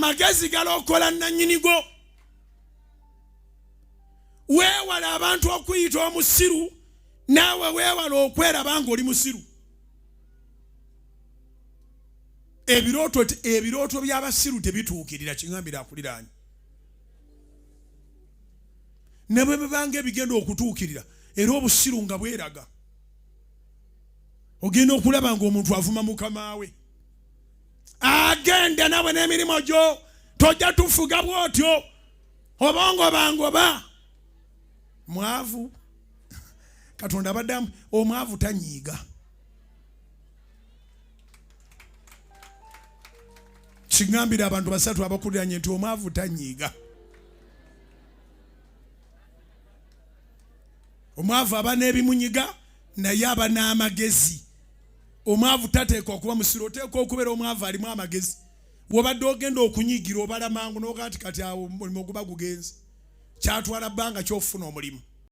amagezi galokola nannyinigo. Weewala abantu okuyita omusiru, naawe weewala okweraba ng'oli musiru. Ebirooto by'abasiru tebituukirira, kiŋambira akuliraanye. Ne bwe bibanga ebigenda okutuukirira era obusiru nga bweraga, ogenda okulaba ng'omuntu avuma mukama we. Agenda nawe n'emirimu gyo, tojja tufuga bw'otyo obongobangoba. Mwavu Katonda abadde omwavu tanyiiga. Kiŋambira abantu basatu abakuliranye nti omwavu tanyiiga. Omwavu aba n'ebimunyiga naye aba n'amagezi. Omwavu tateekwa okuba musiru, oteekwa okubeera omwavu alimu amagezi. Wobadde ogenda okunyiigira obala mangu n'oga kati awo omulimu guba gugenze. Kyatwala bbanga ky'ofuna omulimu.